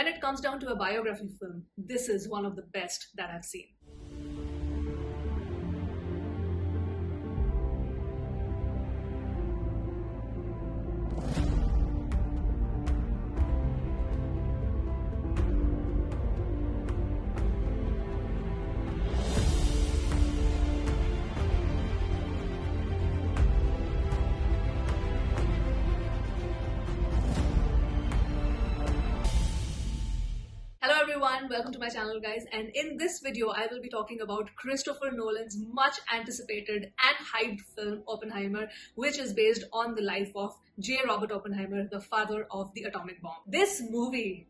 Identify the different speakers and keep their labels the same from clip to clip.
Speaker 1: when it comes down to a biography film, this is one of the best that I've seen. Hello everyone, welcome to my channel guys, and in this video I will be talking about Christopher Nolan's much anticipated and hyped film Oppenheimer, which is based on the life of J. Robert Oppenheimer, the father of the atomic bomb. This movie,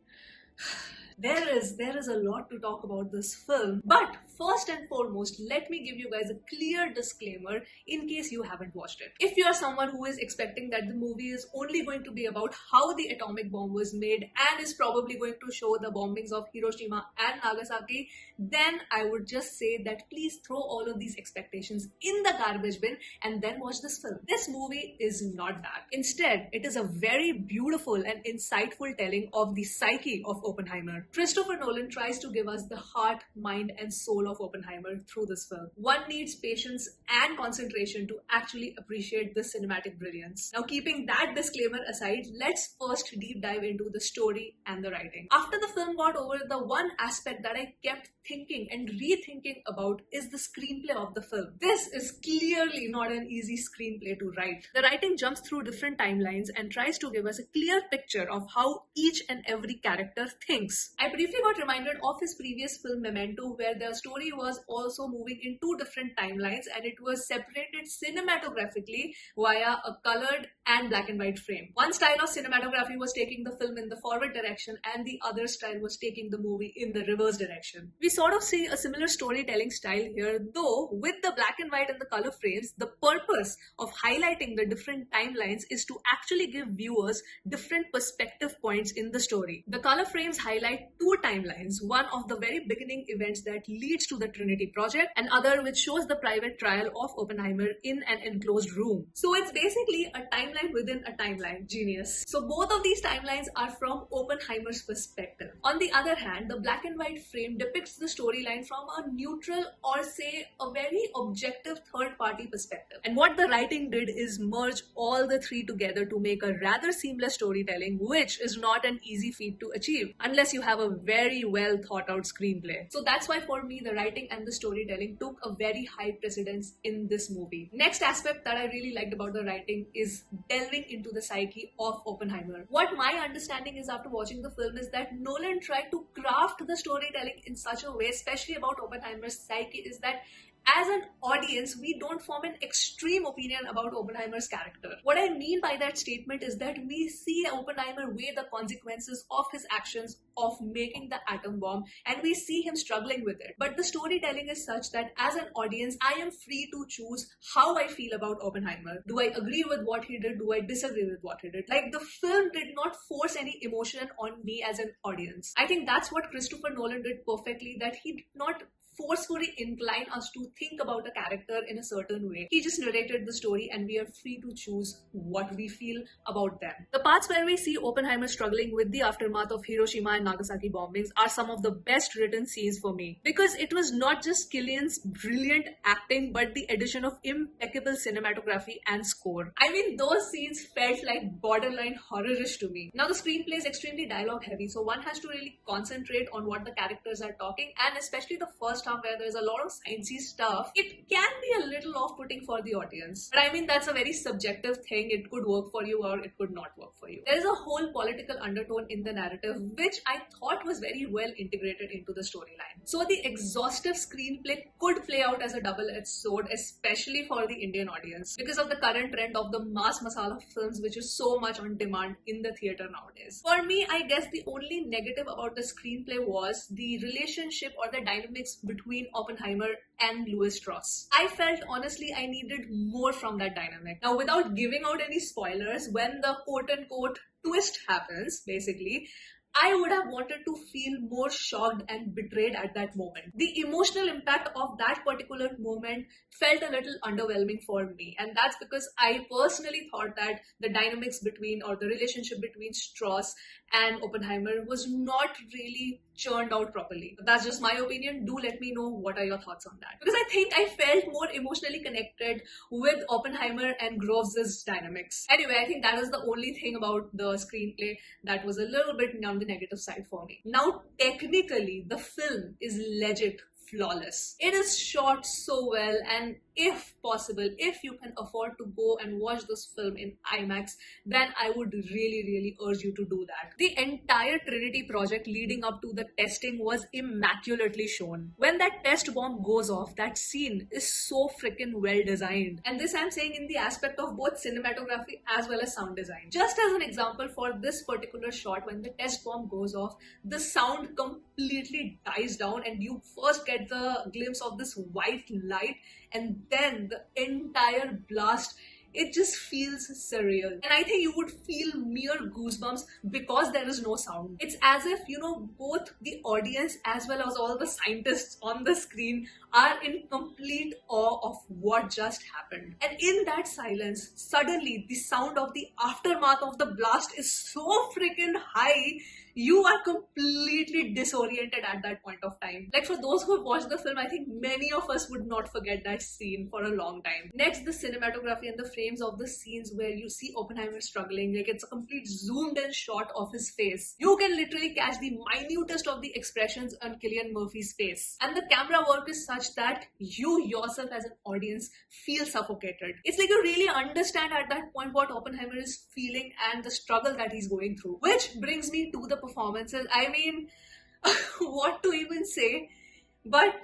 Speaker 1: there is a lot to talk about this film, but first and foremost, let me give you guys a clear disclaimer in case you haven't watched it. If you are someone who is expecting that the movie is only going to be about how the atomic bomb was made and is probably going to show the bombings of Hiroshima and Nagasaki, then I would just say that please throw all of these expectations in the garbage bin and then watch this film. This movie is not that. Instead, it is a very beautiful and insightful telling of the psyche of Oppenheimer. Christopher Nolan tries to give us the heart, mind and soul of Oppenheimer through this film. One needs patience and concentration to actually appreciate the cinematic brilliance. Now, keeping that disclaimer aside, let's first deep dive into the story and the writing. After the film got over, the one aspect that I kept thinking and rethinking about is the screenplay of the film. This is clearly not an easy screenplay to write. The writing jumps through different timelines and tries to give us a clear picture of how each and every character thinks. I briefly got reminded of his previous film Memento, where the story was also moving in two different timelines and it was separated cinematographically via a colored and black and white frame. One style of cinematography was taking the film in the forward direction and the other style was taking the movie in the reverse direction. We sort of see a similar storytelling style here, though with the black and white and the color frames, the purpose of highlighting the different timelines is to actually give viewers different perspective points in the story. The color frames highlight two timelines, one of the very beginning events that leads to the Trinity Project, and other which shows the private trial of Oppenheimer in an enclosed room. So it's basically a timeline within a timeline. Genius. So both of these timelines are from Oppenheimer's perspective. On the other hand, the black and white frame depicts the storyline from a neutral or say a very objective third-party perspective. And what the writing did is merge all the three together to make a rather seamless storytelling, which is not an easy feat to achieve unless you have a very well thought out screenplay. So that's why for me the writing and the storytelling took a very high precedence in this movie. Next aspect that I really liked about the writing is delving into the psyche of Oppenheimer. What my understanding is after watching the film is that Nolan tried to craft the storytelling in such a way, especially about Oppenheimer's psyche, is that as an audience, we don't form an extreme opinion about Oppenheimer's character. What I mean by that statement is that we see Oppenheimer weigh the consequences of his actions of making the atom bomb, and we see him struggling with it. But the storytelling is such that as an audience, I am free to choose how I feel about Oppenheimer. Do I agree with what he did? Do I disagree with what he did? Like, the film did not force any emotion on me as an audience. I think that's what Christopher Nolan did perfectly, that he did not forcefully incline us to think about a character in a certain way. He just narrated the story and we are free to choose what we feel about them. The parts where we see Oppenheimer struggling with the aftermath of Hiroshima and Nagasaki bombings are some of the best written scenes for me, because it was not just Cillian's brilliant acting but the addition of impeccable cinematography and score. I mean, those scenes felt like borderline horror-ish to me. Now the screenplay is extremely dialogue heavy, so one has to really concentrate on what the characters are talking, and especially the first half where there's a lot of sciencey stuff, it can be a little off-putting for the audience. But I mean, that's a very subjective thing. It could work for you or it could not work for you. There is a whole political undertone in the narrative, which I thought was very well integrated into the storyline. So the exhaustive screenplay could play out as a double-edged sword, especially for the Indian audience, because of the current trend of the mass masala films, which is so much on demand in the theater nowadays. For me, I guess the only negative about the screenplay was the relationship or the dynamics between Oppenheimer and Louis Strauss. I felt honestly I needed more from that dynamic. Now, without giving out any spoilers, when the quote-unquote twist happens, basically, I would have wanted to feel more shocked and betrayed at that moment. The emotional impact of that particular moment felt a little underwhelming for me, and that's because I personally thought that the dynamics between, or the relationship between Strauss and Oppenheimer was not really churned out properly. That's just my opinion. Do let me know what are your thoughts on that. Because I think I felt more emotionally connected with Oppenheimer and Groves' dynamics. Anyway, I think that is the only thing about the screenplay that was a little bit on the negative side for me. Now, technically, the film is legit flawless. It is shot so well, and if possible, if you can afford to go and watch this film in IMAX, then I would really urge you to do that. The entire Trinity project leading up to the testing was immaculately shown. When that test bomb goes off, that scene is so freaking well designed. And this I'm saying in the aspect of both cinematography as well as sound design. Just as an example, for this particular shot, when the test bomb goes off, the sound completely dies down and you first get the glimpse of this white light, and then the entire blast, it just feels surreal. And I think you would feel mere goosebumps because there is no sound. It's as if, both the audience as well as all the scientists on the screen are in complete awe of what just happened. And in that silence, suddenly the sound of the aftermath of the blast is so freaking high, you are completely disoriented at that point of time. Like, for those who have watched the film, I think many of us would not forget that scene for a long time. Next, the cinematography and the frames of the scenes where you see Oppenheimer struggling, like it's a complete zoomed in shot of his face. You can literally catch the minutest of the expressions on Cillian Murphy's face. And the camera work is such that you yourself as an audience feel suffocated. It's like you really understand at that point what Oppenheimer is feeling and the struggle that he's going through. Which brings me to the performances. I mean, what to even say? But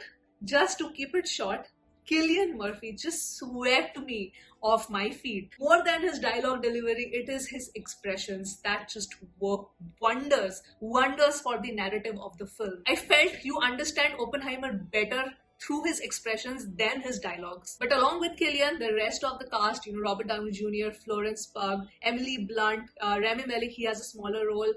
Speaker 1: just to keep it short, Cillian Murphy just swept me off my feet. More than his dialogue delivery, it is his expressions that just work wonders for the narrative of the film. I felt you understand Oppenheimer better through his expressions than his dialogues. But along with Cillian, the rest of the cast, Robert Downey Jr., Florence Pugh, Emily Blunt, Rami Malek, he has a smaller role,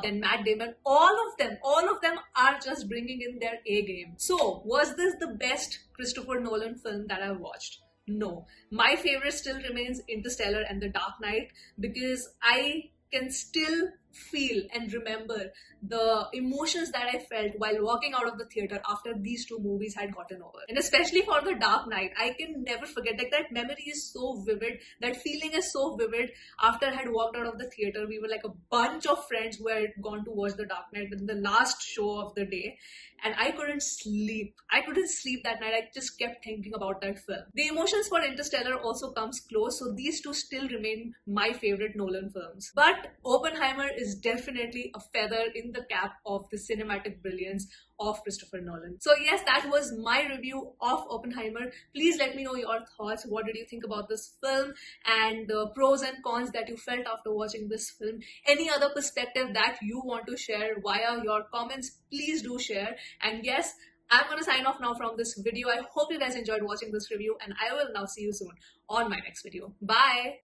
Speaker 1: then Matt Damon, all of them are just bringing in their A game. So, was this the best Christopher Nolan film that I've watched? No. My favorite still remains Interstellar and The Dark Knight, because I can still feel and remember the emotions that I felt while walking out of the theater after these two movies had gotten over. And especially for The Dark Knight, I can never forget. Like, that memory is so vivid, that feeling is so vivid. After I had walked out of the theater, we were like a bunch of friends who had gone to watch The Dark Knight in the last show of the day, and I couldn't sleep. I couldn't sleep that night. I just kept thinking about that film. The emotions for Interstellar also comes close, so these two still remain my favorite Nolan films. But Oppenheimer is definitely a feather in the cap of the cinematic brilliance of Christopher Nolan. So yes, that was my review of Oppenheimer. Please let me know your thoughts. What did you think about this film and the pros and cons that you felt after watching this film? Any other perspective that you want to share via your comments, please do share. And yes, I'm going to sign off now from this video. I hope you guys enjoyed watching this review, and I will now see you soon on my next video. Bye!